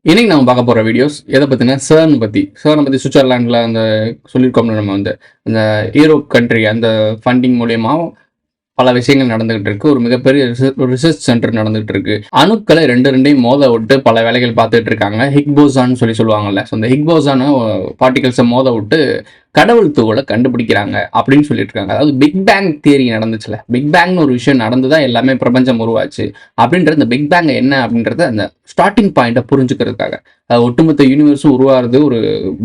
இன்னைக்கு நம்ம பார்க்க போகிற வீடியோஸ் எதை பற்றினா CERN பற்றி சுவிட்சர்லாண்டில் அந்த சொல்லியிருக்கோம்ல நம்ம வந்து அந்த யூரோப் கண்ட்ரி அந்த ஃபண்டிங் மூலயமா பல விஷயங்கள் நடந்துகிட்டு இருக்கு. ஒரு மிகப்பெரிய ரிசர்ச் சென்டர் நடந்துகிட்டு இருக்கு. அணுக்களை ரெண்டையும் மோத விட்டு பல வேலைகள் பார்த்துட்டு இருக்காங்க. ஹிக் போசான்னு சொல்லுவாங்கல்ல. ஸோ அந்த ஹிக் போசான பார்ட்டிகல்ஸை மோத விட்டு கடவுள் துகளை கண்டுபிடிக்கிறாங்க அப்படின்னு சொல்லிட்டு இருக்காங்க. அதாவது பிக் பேங் தியரி நடந்துச்சுல, பிக் பேங்னு ஒரு விஷயம் நடந்துதான் எல்லாமே பிரபஞ்சம் உருவாச்சு அப்படின்றது. இந்த பிக் பேங் என்ன அப்படின்றத அந்த ஸ்டார்டிங் பாயிண்ட்டை புரிஞ்சுக்கிறதுக்காக ஒட்டுமொத்த யூனிவர்ஸும் உருவாகிறது ஒரு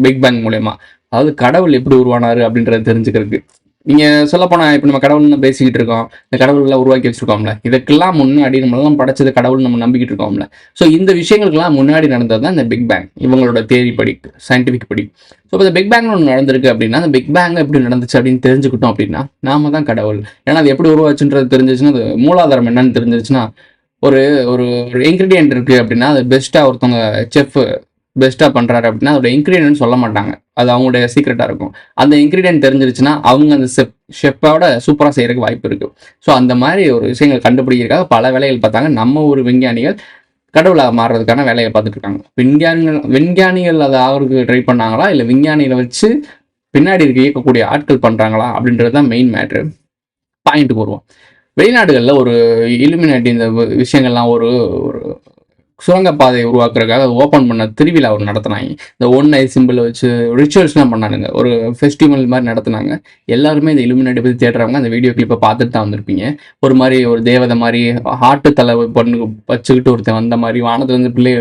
பிக் பேங் மூலயமா. அதாவது கடவுள் எப்படி உருவானாரு அப்படின்றத தெரிஞ்சுக்கிறதுக்கு. நீங்க சொல்ல போனா இப்ப நம்ம கடவுள்னு பேசிக்கிட்டு இருக்கோம், இந்த கடவுள் எல்லாம் உருவாக்கி வச்சிருக்கோம்ல, இதுக்கெல்லாம் முன்னாடி நம்மளாம் படைச்சது கடவுள் நம்ம நம்பிக்கிட்டு இருக்கோம்ல. ஸோ இந்த விஷயங்களுக்கெல்லாம் முன்னாடி நடந்தது தான் இந்த பிக் பேங், இவங்களோட தேரி படி, சயின்டிபிக் படி. ஸோ இப்போ இந்த பிக் பேங் ஒன்று நடந்திருக்கு அப்படின்னா, அந்த பிக் பேங் எப்படி நடந்துச்சு அப்படின்னு தெரிஞ்சுக்கிட்டோம் அப்படின்னா நாம தான் கடவுள். ஏன்னா அது எப்படி உருவாச்சுன்றது தெரிஞ்சிச்சுன்னா, அது மூலாதாரம் என்னன்னு தெரிஞ்சிச்சுன்னா, ஒரு ஒரு இன்கிரீடியன்ட் இருக்கு அப்படின்னா அது பெஸ்ட்டா ஒருத்தவங்க செஃப் பெஸ்ட்டாக பண்ணுறாரு அப்படின்னா அதோட இன்க்ரீடியன்ட் சொல்ல மாட்டாங்க, அது அவங்களுடைய சீக்ரெட்டாக இருக்கும். அந்த இன்க்ரீடியன்ட் தெரிஞ்சிருச்சுன்னா அவங்க அந்த ஷெஃப்போட சூப்பராக செய்யறதுக்கு வாய்ப்பு இருக்கு. ஸோ அந்த மாதிரி ஒரு விஷயங்கள் கண்டுபிடிக்கிறதுக்காக பல வேலைகள் பார்த்தாங்க. நம்ம ஒரு விஞ்ஞானிகள் கடவுளாக மாறுறதுக்கான வேலையை பார்த்துட்டு இருக்காங்க. விஞ்ஞானிகள் அதை ஆகிறதுக்கு ட்ரை பண்ணாங்களா, இல்லை விஞ்ஞானிகளை வச்சு பின்னாடி இருக்க இயக்கக்கூடிய ஆட்கள் பண்ணுறாங்களா அப்படின்றது தான் மெயின் மேட்ரு. பாயிண்ட்டுக்கு வருவோம். வெளிநாடுகளில் ஒரு இலுமினாட்டி இந்த விஷயங்கள்லாம் ஒரு சுரங்கப்பாதையை உருவாக்குறதுக்காக ஓப்பன் பண்ண திருவிழா ஒரு நடத்தினாங்க. இந்த ஒன் ஐ சிம்பிள் வச்சு ரிச்சுவல்ஸ்லாம் பண்ணானுங்க, ஒரு ஃபெஸ்டிவல் மாதிரி நடத்தினாங்க. எல்லாருமே இந்த இலுமினாட்டி பற்றி தேடுறவங்க அந்த வீடியோ கிளிப்பை பார்த்துட்டு தான் வந்திருப்பீங்க. ஒரு மாதிரி ஒரு தேவதை மாதிரி ஹார்ட்டு தலை பொண்ணு வச்சுக்கிட்டு ஒருத்தன் வந்த மாதிரி, வானத்தை வந்து பிள்ளை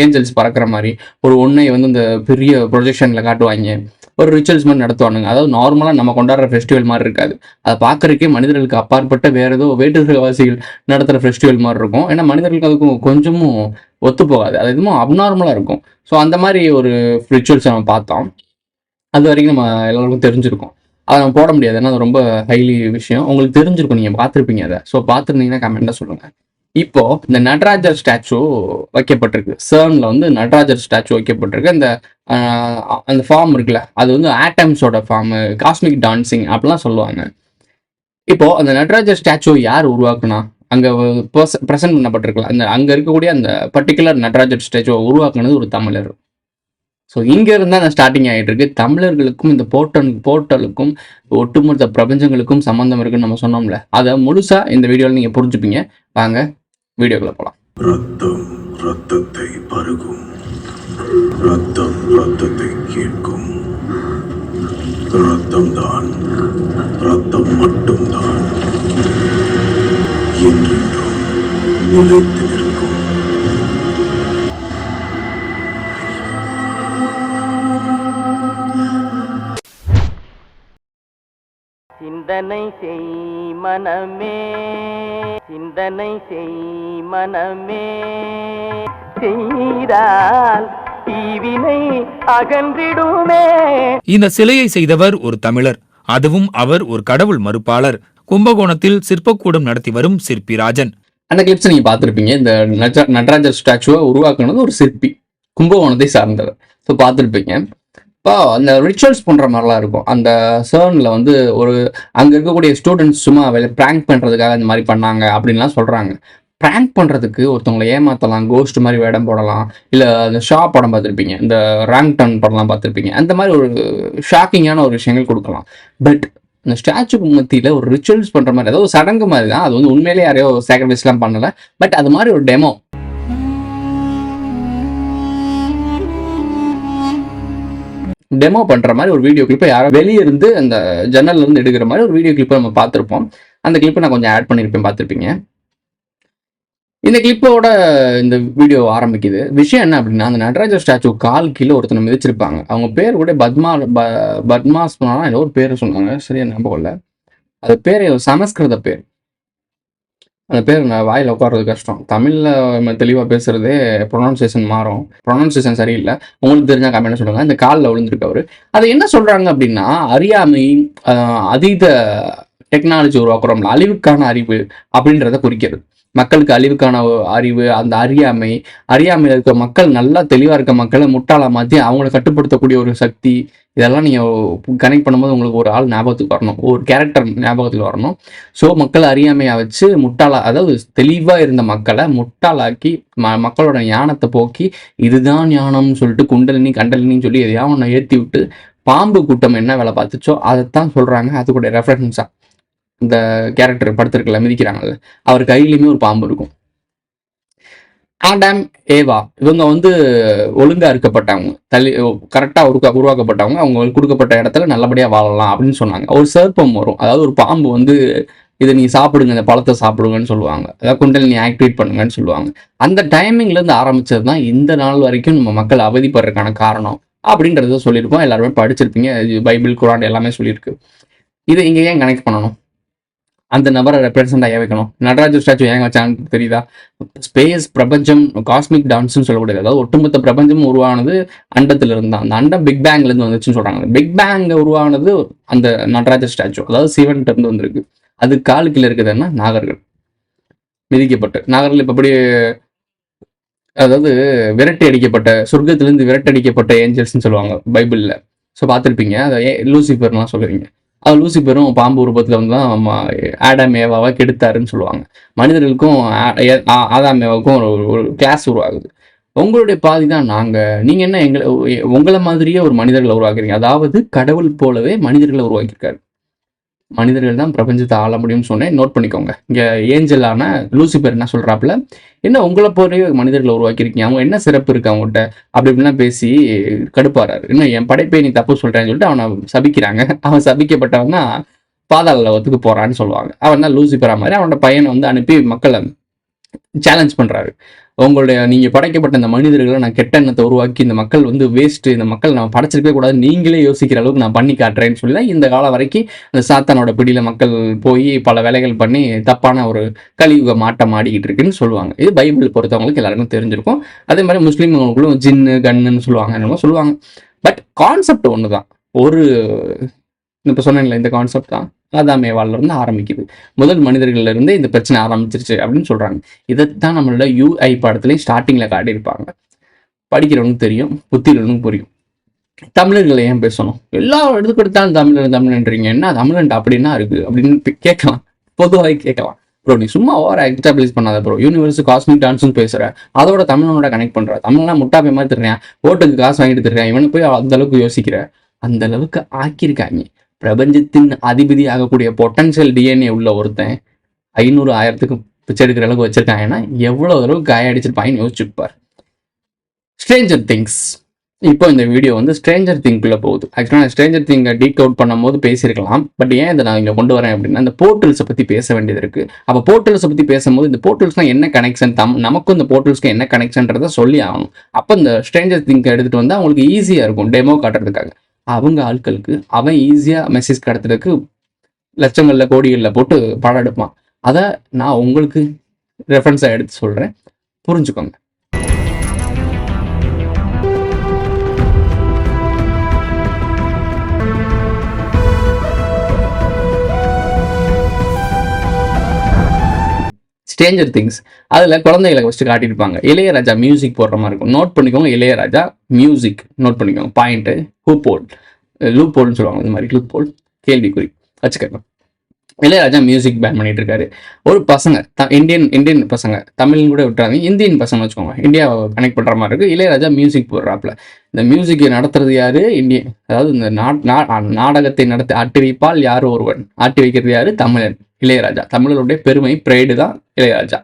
ஏஞ்சல்ஸ் பறக்கிற மாதிரி ஒரு ஒன்னை வந்து இந்த பெரிய ப்ரொஜெக்ஷனில் காட்டுவாங்க. ஒரு ரிச்சுவல்ஸ் மாதிரி நடத்துவானுங்க. அதாவது நார்மலாக நம்ம கொண்டாடுற ஃபெஸ்டிவல் மாதிரி இருக்காது. அதை பார்க்கறதுக்கே மனிதர்களுக்கு அப்பாற்பட்ட வேற ஏதோ வேற்றுவாசிகள் நடத்துகிற ஃபெஸ்டிவல் மாதிரி இருக்கும். ஏன்னா மனிதர்களுக்கு அதுக்கும் கொஞ்சமும் ஒத்து போகாது, அது எதுவும் அப்நார்மலாக இருக்கும். ஸோ அந்த மாதிரி ஒரு ரிச்சுவல்ஸ் நம்ம பார்த்தோம். அது வரைக்கும் நம்ம எல்லாருக்கும் தெரிஞ்சிருக்கும். அதை நம்ம போட முடியாது, ஏன்னா அது ரொம்ப ஹைலி விஷயம். உங்களுக்கு தெரிஞ்சிருக்கும், நீங்கள் பார்த்துருப்பீங்க அதை. ஸோ பார்த்துருந்தீங்கன்னா கமெண்ட்டாக சொல்லுங்கள். இப்போ இந்த நடராஜர் ஸ்டாச்சு வைக்கப்பட்டிருக்கு. CERNல வந்து நடராஜர் ஸ்டாச்சு வைக்கப்பட்டிருக்கு. அந்த ஃபார்ம் இருக்குல்ல, அது வந்து ஆட்டம்ஸோட ஃபார்ம், காஸ்மிக் டான்சிங் அப்படிலாம் சொல்லுவாங்க. இப்போ அந்த நடராஜர் ஸ்டாச்சு யார் உருவாக்குனா, அங்க ப்ரெசென்ட் பண்ணப்பட்டிருக்கலாம். அங்க இருக்கக்கூடிய அந்த பர்டிகுலர் நடராஜர் ஸ்டாச்சுவை உருவாக்குனது ஒரு தமிழர். ஸோ இங்க இருந்தா அந்த ஸ்டார்டிங் ஆகிட்டு இருக்கு. தமிழர்களுக்கும் இந்த போர்ட்டலுக்கும் ஒட்டுமொத்த பிரபஞ்சங்களுக்கும் சம்பந்தம் இருக்குன்னு நம்ம சொன்னோம்ல, அதை முழுசா இந்த வீடியோவில் நீங்க புரிஞ்சுப்பீங்க. வாங்க வீடியோக்குள்ள போலாம். ரத்தம் ரத்தத்தை பருகும், ரத்தம் ரத்தத்தை கேட்கும். ரத்தம் தான், ரத்தம் மட்டும்தான் என்றென்றும் நிலைத்து நிற்கும். சிந்தனை செய் மனமே, சிந்தனை செய் மனமே, செய்தால் தீவினை அகன்றிடுமே. இந்த சிலையை செய்தவர் ஒரு தமிழர், அதுவும் அவர் ஒரு கடவுள் மறுப்பாளர். கும்பகோணத்தில் சிற்பக்கூடம் நடத்தி வரும் சிற்பி ராஜன். அந்த கிளிப்ஸ் நீங்க பார்த்துருப்பீங்க. இந்த நடராஜர் ஸ்டாச்சுவை உருவாக்குனது ஒரு சிற்பி, கும்பகோணத்தை சார்ந்தவர். ஸோ பார்த்துருப்பீங்க. இப்போ அந்த ரிச்சுவல்ஸ் பண்ணுற மாதிரிலாம் இருக்கும். அந்த CERNல வந்து அங்கே இருக்கக்கூடிய ஸ்டூடெண்ட்ஸ் சும்மா ப்ராங்க் பண்ணுறதுக்காக இந்த மாதிரி பண்ணாங்க அப்படின்லாம் சொல்கிறாங்க. ப்ராங்க் பண்ணுறதுக்கு ஒருத்தவங்களை ஏமாற்றலாம், கோஸ்ட் மாதிரி வேடம் போடலாம், இல்லை அந்த ஷா படம் பார்த்துருப்பீங்க, இந்த ரேங்க் டன் படம்லாம் பார்த்துருப்பீங்க. அந்த மாதிரி ஒரு ஷாக்கிங்கான ஒரு விஷயங்கள் கொடுக்கலாம். பட் இந்த ஸ்டாச்சுக்கு மத்தியில் ஒரு ரிச்சுவல்ஸ் பண்ணுற மாதிரி, அதாவது சடங்கு மாதிரி தான். அது வந்து உண்மையிலே யாரையோ சாக்ரிஃபைஸ்லாம் பண்ணலை. பட் அது மாதிரி ஒரு டெமோ பண்ணுற மாதிரி ஒரு வீடியோ கிளிப்பை யாரோ வெளியே இருந்து அந்த ஜன்னல்ல இருந்து எடுக்கிற மாதிரி ஒரு வீடியோ கிளிப்பை நம்ம பார்த்துருப்போம். அந்த கிளிப்பை நான் கொஞ்சம் ஆட் பண்ணியிருப்பேன், பார்த்துருப்பீங்க. இந்த கிளிப்போட இந்த வீடியோ ஆரம்பிக்குது. விஷயம் என்ன அப்படின்னா, அந்த நடராஜர் ஸ்டாச்சு கால் கீழே ஒருத்தனை மிதிச்சிருப்பாங்க. அவங்க பேர் கூட பத்மாஸ் ஏதோ ஒரு பேர் சொன்னாங்க, சரியா ஞாபகம் இல்லை. அது பேர் சமஸ்கிருத பேர். அந்த பேர் நான் வாயில் உட்கார்றது கஷ்டம். தமிழில் தெளிவாக பேசுகிறதே ப்ரொனவுன்சியேஷன் மாறும். ப்ரொனவுன்சியேஷன் சரியில்லை. உங்களுக்கு தெரிஞ்சால் கமெண்ட் சொல்லுங்கள். இந்த காலில் விழுந்திருக்கு அவர். அதை என்ன சொல்கிறாங்க அப்படின்னா, அறியாமை, அதீத டெக்னாலஜி உருவாக்குறோம்ல, அழிவுக்கான அறிவு அப்படின்றத குறிக்கிறது. மக்களுக்கு அழிவுக்கான அறிவு, அந்த அறியாமையில் இருக்க மக்கள், நல்லா தெளிவா இருக்க மக்களை முட்டாளா மாத்தி அவங்கள கட்டுப்படுத்தக்கூடிய ஒரு சக்தி. இதெல்லாம் நீங்க கனெக்ட் பண்ணும்போது உங்களுக்கு ஒரு ஆள் ஞாபகத்துக்கு வரணும், ஒரு கேரக்டர் ஞாபகத்துக்கு வரணும். ஸோ மக்கள் அறியாமையா வச்சு அதாவது தெளிவா இருந்த மக்களை முட்டாளாக்கி மக்களோட ஞானத்தை போக்கி, இதுதான் ஞானம்னு சொல்லிட்டு கண்டலினின்னு சொல்லி எதையாவது ஒன்று ஏற்றி விட்டு, பாம்பு கூட்டம் என்ன வேலை பார்த்துச்சோ அதைத்தான் சொல்றாங்க. அது கூட ரெஃபரன்ஸா இந்த கேரக்டர் படுத்திருக்கல மிதிக்கிறாங்கல்ல, அவர் கையிலுமே ஒரு பாம்பு இருக்கும். ஆடாம் ஏவா இவங்க ஒழுங்கா இருக்கப்பட்டவங்க, கரெக்டா உருவாக்கப்பட்டவங்க. அவங்களுக்கு கொடுக்கப்பட்ட இடத்துல நல்லபடியா வாழலாம் அப்படின்னு சொன்னாங்க. ஒரு சர்ப்பம் வரும், அதாவது ஒரு பாம்பு இதை நீ சாப்பிடுங்க, இந்த பழத்தை சாப்பிடுங்கன்னு சொல்லுவாங்க, அதாவது குண்டலினி ஆக்டிவேட் பண்ணுங்கன்னு சொல்லுவாங்க. அந்த டைமிங்ல இருந்து ஆரம்பிச்சது தான் இந்த நாள் வரைக்கும் நம்ம மக்கள் அவதிப்படுறதுக்கான காரணம் அப்படின்றத சொல்லியிருக்கோம். எல்லாருமே படிச்சிருப்பீங்க, பைபிள் குரான் எல்லாமே சொல்லியிருக்கு. இதை இங்க ஏன் கனெக்ட் பண்ணணும்? அந்த நபரை ரெப்ரசென்ட் ஆக வைக்கணும். நடராஜர் ஸ்டாச்சு ஏன் வச்சான்னு தெரியுதா? ஸ்பேஸ், பிரபஞ்சம், காஸ்மிக் டான்ஸ்னு சொல்லக்கூடியது, அதாவது ஒட்டுமொத்த பிரபஞ்சமும் உருவானது அண்டத்துல இருந்து தான். அந்த அண்டம் பிக் பேங்க்ல இருந்து வந்துச்சுன்னு சொல்றாங்க. பிக் பேங் உருவானது அந்த நடராஜர் ஸ்டாச்சு, அதாவது சிவன்கிட்ட இருந்து வந்திருக்கு. அது காலுக்குள்ள இருக்குதுன்னா நாகர்கள் மிதிக்கப்பட்டு, நாகர்கள் இப்ப எப்படி, அதாவது விரட்டி அடிக்கப்பட்ட, சொர்க்கத்திலிருந்து விரட்டி அடிக்கப்பட்ட ஏஞ்சல்ஸ்ன்னு சொல்லுவாங்க பைபிள்ல. ஸோ பார்த்துருப்பீங்க, அதை லூசிஃபர்லாம் சொல்லுவீங்க. அது லூசிஃபரும் பாம்பு உருவத்தில் தான் ஆடாம் ஏவாவை கெடுத்தாருன்னு சொல்லுவாங்க. மனிதர்களுக்கும் ஆதாம் ஏவாவுக்கும் ஒரு கிளாஸ் உருவாகுது. உங்களுடைய பாதி தான் நீங்கள் என்ன உங்களை மாதிரியே ஒரு மனிதர்களை உருவாக்குறீங்க. அதாவது கடவுள் போலவே மனிதர்களை உருவாக்கியிருக்காரு. மனிதர்கள் தான் பிரபஞ்சத்தை ஆள முடியும்னு சொன்னேன், நோட் பண்ணிக்கோங்க. இங்கே ஏஞ்சலான லூசிஃபர் என்ன சொல்கிறாப்புல, என்ன உங்களை போலவே மனிதர்களை உருவாக்கியிருக்கீங்க, அவங்க என்ன சிறப்பு இருக்கு அவங்ககிட்ட அப்படி இப்படிலாம் பேசி கடுப்பாறாரு. இன்னும் என் படைப்பை நீ தப்பு சொல்கிறேன்னு சொல்லிட்டு அவனை சபிக்கிறாங்க. அவன் சபிக்கப்பட்டவன் தான் பாதாள லோகத்துக்கு போகிறான்னு சொல்லுவாங்க. அவன் தான் லூசிஃபரா மாதிரி அவனோட பையனை அனுப்பி மக்களை சேலஞ்ச் பண்ணுறாரு. நீங்கள் படைக்கப்பட்ட இந்த மனிதர்களை நான் கெட்ட எண்ணத்தை உருவாக்கி, இந்த மக்கள் வேஸ்ட், இந்த மக்கள் நான் படைச்சிருக்கவே கூடாது, நீங்களே யோசிக்கிற அளவுக்கு நான் பண்ணி காட்டுறேன்னு சொல்லி தான் இந்த காலம் வரைக்கும் அந்த சாத்தானோட பிடியில் மக்கள் போய் பல வேலைகள் பண்ணி தப்பான ஒரு கலியுக மாட்டம் ஆடிக்கிட்டு இருக்குன்னு சொல்லுவாங்க. இது பைபிள் பொறுத்தவங்களுக்கு எல்லாருக்கும் தெரிஞ்சிருக்கும். அதே மாதிரி முஸ்லீம்களுக்கும் ஜின்னு கண்ணுன்னு சொல்லுவாங்க, என்னமோ சொல்லுவாங்க. பட் கான்செப்ட் ஒன்று தான். இப்போ சொன்னேன்ல, இந்த கான்செப்ட் தான் ஆதாம் ஏவாள்ல இருந்து ஆரம்பிக்குது. முதல் மனிதர்கள்ல இருந்தே இந்த பிரச்சனை ஆரம்பிச்சிருச்சு அப்படின்னு சொல்றாங்க. இதைத்தான் நம்மளோட UI படத்துலையும் ஸ்டார்டிங்ல காட்டியிருப்பாங்க. படிக்கிறவனுக்கு தெரியும், புத்திரனுக்கு புரியும். தமிழர்களை ஏன் பேசணும்? எல்லா இடத்துக்கு எடுத்தாலும் தமிழன்றீங்க, என்ன தமிழன் அப்படின்னா இருக்கு அப்படின்னு கேட்கலாம், பொதுவாக கேட்கலாம். ப்ரோ நீ சும்மா ஓவர் எக்ஸ்டாப்ளிஷ் பண்ணாத ப்ரோ, யூனிவர்ஸ் காஸ்மிக் டான்ஸ்னு பேசுற, அதோட தமிழனோட கனெக்ட் பண்ற, தமிழ்லாம் முட்டாப்பை மாதிரி தர்றேன், ஓட்டுக்கு காசு வாங்கிட்டு தர்றேன், இவனுக்கு போய் அந்த அளவுக்கு யோசிக்கிற, அந்த அளவுக்கு ஆக்கியிருக்காங்க. பிரபஞ்சத்தின் அதிபதி ஆகக்கூடிய பொட்டன்ஷியல் DNA உள்ள ஒருத்தன் 500,000க்கு பிச்சை எடுக்கிற அளவுக்கு வச்சிருக்காங்கன்னா எவ்வளவு அளவுக்கு காய அடிச்சிருப்பாங்கன்னு யோசிச்சுப்பார். Stranger things. இப்போ இந்த வீடியோ ஸ்ட்ரேஞ்சர் திங்குள்ள போகுது. ஆக்சுவலாக ஸ்ட்ரேஞ்சர் திங்கை டீக் அவுட் பண்ணும்போது பேசியிருக்கலாம். பட் ஏன் இதை நான் இங்கே கொண்டு வரேன் அப்படின்னா, இந்த போர்ட்டல்ஸை பற்றி பேச வேண்டியது இருக்கு. அப்போ போர்ட்டல்ஸை பற்றி பேசும்போது இந்த போர்ட்டல்ஸ்லாம் என்ன கனெக்ஷன், நமக்கும் இந்த போர்ட்டல்ஸ்க்கு என்ன கனெக்ஷன்றதை சொல்லி ஆகணும். அப்போ இந்த ஸ்ட்ரேஞ்சர் திங்கை எடுத்துகிட்டு வந்தால் அவங்களுக்கு ஈஸியாக இருக்கும் டெமோ காட்டுறதுக்காக. அவங்க ஆட்களுக்கு அவன் ஈஸியாக மெசேஜ் கடத்துறதுக்கு லட்சங்களில் கோடிகளில் போட்டு படம் எடுப்பான். அதை நான் உங்களுக்கு ரெஃபரன்ஸாக எடுத்து சொல்கிறேன், புரிஞ்சுக்கோங்க. ஸ்ட்ரேஞ்சர் திங்ஸ் அதில் குழந்தைகளை ஃபஸ்ட்டு காட்டியிருப்பாங்க. இளையராஜா மியூசிக் போடுற மாதிரி இருக்கும். நோட் பண்ணிக்கோங்க, இளையராஜா மியூசிக் நோட் பண்ணிக்கோங்க. பாயிண்ட்டு லூப் போல்னு சொல்லுவாங்க, இந்த மாதிரி லூப் போல் கேள்விக்குறி வச்சுக்கோங்க. இளையராஜா மியூசிக் பேன் பண்ணிட்டு இருக்காரு. ஒரு பசங்க இந்தியன் பசங்க, தமிழ்னு கூட விட்டுறாங்க, இந்தியன் பசங்க வச்சுக்கோங்க, இந்தியாவை கனெக்ட் பண்ணுற மாதிரி இருக்கு. இளையராஜா மியூசிக் போடுறாப்புல. இந்த மியூசிக்கை நடத்துறது யாரு? இந்தியன். அதாவது இந்த நாடகத்தை நடத்தி ஆட்டி வைப்பால் யார் ஒருவன், ஆட்டி வைக்கிறது யாரு? தமிழன், இளையராஜா. தமிழருடைய பெருமை, ப்ரைடு தான் இளையராஜா.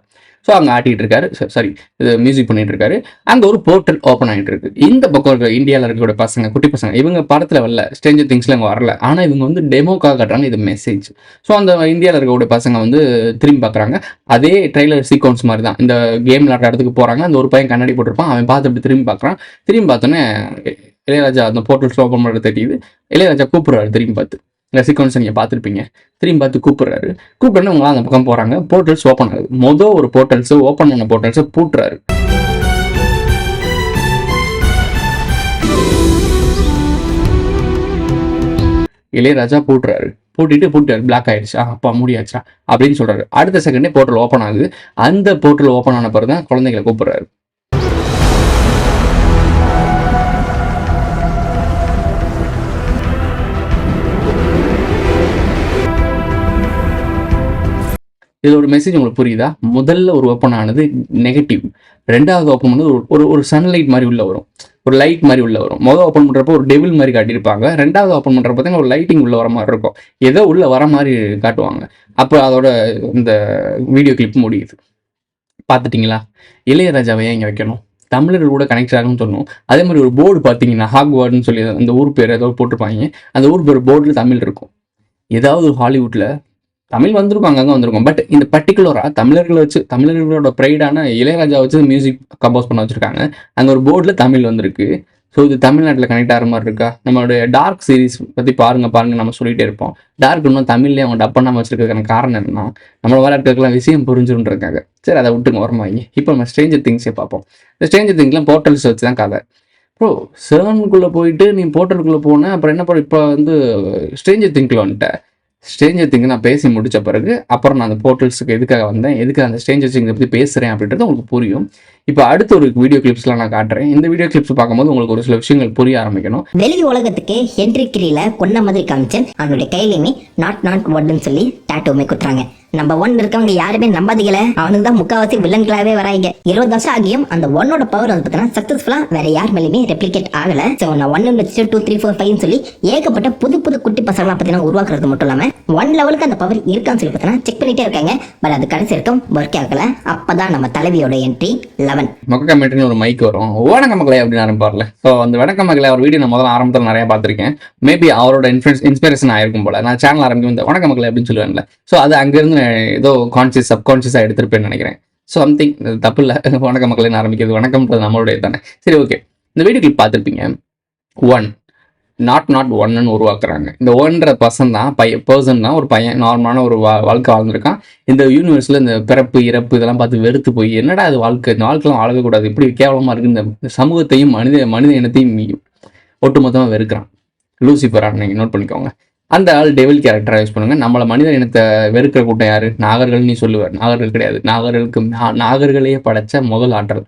ஸோ அங்கே ஆட்டிகிட்டு இருக்காரு, சரி இது மியூசிக் பண்ணிட்டு இருக்காரு. அங்கே ஒரு போர்ட்டல் ஓப்பன் ஆகிட்டு இருக்கு. இந்த பக்கம் இருக்க இந்தியாவில் இருக்கக்கூடிய பசங்க, குட்டி பசங்க, இவங்க படத்தில் வரல, ஸ்ட்ரேஞ்சர் திங்ஸ்ல இங்கே வரல, ஆனால் இவங்க டெமோக்காக காட்டுறாங்க, இது மெசேஜ். ஸோ அந்த இந்தியாவில் இருக்கக்கூடிய பசங்க திரும்பி பார்க்குறாங்க. அதே ட்ரெய்லர் சீக்வன்ஸ் மாதிரி தான். இந்த கேம் விளாட்ற இடத்துக்கு போகிறாங்க. அந்த ஒரு பையன் கண்ணாடி போட்டிருப்பான், அவன் பார்த்து அப்படி திரும்பி பார்க்குறான். திரும்பி பார்த்தோன்னே இளையராஜா அந்த போர்ட்டல்ஸ் ஓப்பன் பண்ணுறது தெரியுது. இளையராஜா கூப்பிடுறாரு, திரும்பி பார்த்து இந்த சீக்வன்ஸை நீங்கள் பார்த்துருப்பீங்க. திரும்பி பார்த்து கூப்பிடுறாரு. கூப்பிட்டு உங்களாம் அந்த பக்கம் போகிறாங்க. போர்ட்டல்ஸ் ஓப்பன் ஆகுது. ஒரு போர்ட்டல்ஸ் ஓப்பன் பண்ண போர்ட்டல்ஸை பூட்டுறாரு. இளையராஜா பூட்டிட்டாரு, பிளாக் ஆயிடுச்சு, அப்பா முடியாச்சா அப்படின்னு சொல்றாரு. அடுத்த செகண்டே போர்ட்டல் ஓப்பன் ஆகுது. அந்த போர்ட்டல் ஓப்பன் ஆன பிறகு தான் குழந்தைகளை கூப்பிடுறாரு. இதுல ஒரு மெசேஜ் உங்களுக்கு புரியுதா? முதல்ல ஒரு ஓப்பன் ஆனது நெகட்டிவ், ரெண்டாவது ஓப்பன் பண்ணது ஒரு சன்லைட் மாதிரி உள்ள வரும், ஒரு லைட் மாதிரி உள்ள வரும். முதல் ஓப்பன் பண்றப்போ ஒரு டெவில் மாதிரி காட்டியிருப்பாங்க, ரெண்டாவது ஓப்பன் பண்றப்ப பார்த்தீங்கன்னா ஒரு லைட்டிங் உள்ள வர மாதிரி இருக்கும், ஏதோ உள்ள வர மாதிரி காட்டுவாங்க. அப்போ அதோட இந்த வீடியோ கிளிப் முடியுது. பார்த்துட்டிங்களா? இளையராஜாவை ஏன் இங்கே வைக்கணும்? தமிழர்கள் கூட கனெக்ட் ஆகும்னு சொன்னோம். அதே மாதிரி ஒரு போர்டு பார்த்தீங்கன்னா ஹாக்வார்டுன்னு சொல்லி அந்த ஊர் பேர் ஏதோ போட்டிருப்பாங்க. அந்த ஊர் பேர் போர்டில் தமிழ் இருக்கும். ஏதாவது ஹாலிவுட்டில் தமிழ் வந்திருக்கும், அங்கங்கே வந்திருக்கும். பட் இந்த பர்டிகுலராக தமிழர்களோட ப்ரைடான இளையராஜா வச்சு மியூசிக் கம்போஸ் பண்ண வச்சுருக்காங்க. அங்கே ஒரு போர்டில் தமிழ் வந்திருக்கு. ஸோ இது தமிழ்நாட்டில் கனெக்ட் ஆகிற மாதிரி இருக்கா? நம்மளுடைய டார்க் சீரிஸ் பற்றி பாருங்க நம்ம சொல்லிகிட்டே இருப்போம். டார்க் இன்னும் தமிழ்லேயே அவங்க டப் பண்ணாமல் வச்சிருக்கிறதுக்கான காரணம் என்னன்னா, நம்மளை விளையாட்டுக்கெல்லாம் விஷயம் புரிஞ்சுருக்காங்க. சரி, அதை விட்டுங்க, வரமாங்க. இப்போ நம்ம ஸ்ட்ரேஞ்சர் திங்ஸே பார்ப்போம். இந்த ஸ்ட்ரேஞ்சர் திங்ஸ்லாம் போர்ட்டல்ஸ் வச்சு தான் கதை. ப்ரோ, CERNக்குள்ளே போயிட்டு நீ போர்ட்டலுக்குள்ளே போனேன், அப்புறம் என்ன பண்ண? இப்போ ஸ்ட்ரேஞ்சர் திங்க்கில் வந்துட்டேன். ஸ்ட்ரேஞ்சர் திங்க் நான் பேசி முடித்த பிறகு அப்புறம் நான் அந்த போர்ட்டல்ஸுக்கு எதுக்காக வந்தேன், எதுக்கு அந்த ஸ்ட்ரேஞ்சர் திங்கை பற்றி பேசுகிறேன் அப்படின்றது உங்களுக்கு புரியும். இப்போ அடுத்த ஒரு வீடியோ கிளிப்ஸ்லாம் நான் காட்டுறேன். இந்த வீடியோ கிளிப்ஸ் பார்க்கும்போது உங்களுக்கு ஒரு சில விஷயங்கள் புரிய ஆரம்பிக்கணும். வெளி உலகத்துக்கு ஹென்ரி கிரியில கொன்ன மாதிரி காமிச்சேன். அவனுடைய கையிலையுமே நாட் ஒன்னு சொல்லி டாட்டோமே குத்துறாங்க. நம்பர் 1 இருக்கவங்க யாருமே நம்பாதீங்களே, அவனுக்கு தான் முக்காவாசி வில்லன்களாவே வராங்க. 20 வருஷம் ஆகியும் அந்த 1ஓட பவர் வந்து பார்த்தீங்கன்னா சக்சஸ்ஃபுல்லா வேற யார் மேலேயுமே ரெப்ளிகேட் ஆகல. ஸோ நான் 1 வச்சு 2 3 4 5 சொல்லி ஏகப்பட்ட புது குட்டி பசங்களாம் பார்த்தீங்கன்னா உருவாக்குறது மட்டும் இல்லாம 1 லெவலுக்கு அந்த பவர் இருக்கான்னு சொல்லி பார்த்தீங்கன்னா செக் பண்ணிட்டே இருக்காங்க. பட் அது கடைசி வரைக்கும் ஒர்க் ஆகல. அப்பதான் நம்ம தலைவியோட என்ட்ரி 11. மொக்க கமெண்ட்னு ஒரு மைக் வரும், வணக்கம் மக்களே அப்படின்னு ஆரம்பிப்பார்ல. ஸோ அந்த வணக்கம் மக்களே அவர் வீடியோ நான் முதல்ல ஆரம்பத்தில் நிறைய பார்த்துருக்கேன். மேபி அவரோட இன்ஸ்பிரேஷன் ஆயிருக்கும் போல. நான் சேனல் ஆரம்பிக்கும் இந்த வணக்கம் மக்களே அப்படின்னு சொல்லுவேன்ல. ஸோ அது அங்கேருந்து ஏதோ சப்கான்ஷியஸாக எடுத்துருப்பேன்னு நினைக்கிறேன். சம்திங் தப்பு இல்லை, வணக்கம் மக்களேன்னு ஆரம்பிக்கிறது. வணக்கம்ன்றது நம்மளுடைய தானே. சரி, ஓகே. இந்த வீடியோ கிளிப் பார்த்துருப்பீங்க. 1 நாட் ஒன்னு உருவாக்குறாங்க. இந்த 1ன்ற பர்சன் தான் ஒரு பையன் நார்மலான ஒரு வாழ்க்கை வாழ்ந்துருக்கான். இந்த யூனிவர்ஸில் இந்த பிறப்பு இறப்பு இதெல்லாம் பார்த்து வெறுத்து போய் என்னடா அது வாழ்க்கை, இந்த வாழ்க்கைலாம் வாழவே கூடாது, இப்படி கேவலமாக இருக்குது, இந்த சமூகத்தையும் மனித இனத்தையும் ஒட்டுமொத்தமாக வெறுக்கிறான். லூசிஃபரான் நீங்கள் நோட் பண்ணிக்கோங்க. அந்த ஆள் டெவில் கேரக்டராக யூஸ் பண்ணுங்க. நம்மளை மனித இனத்தை வெறுக்கிற கூட்டம் யாரு? நாகர்கள். நீ சொல்லுவார், நாகர்கள் கிடையாது. நாகர்களையே படைச்ச முதல் ஆற்றல்,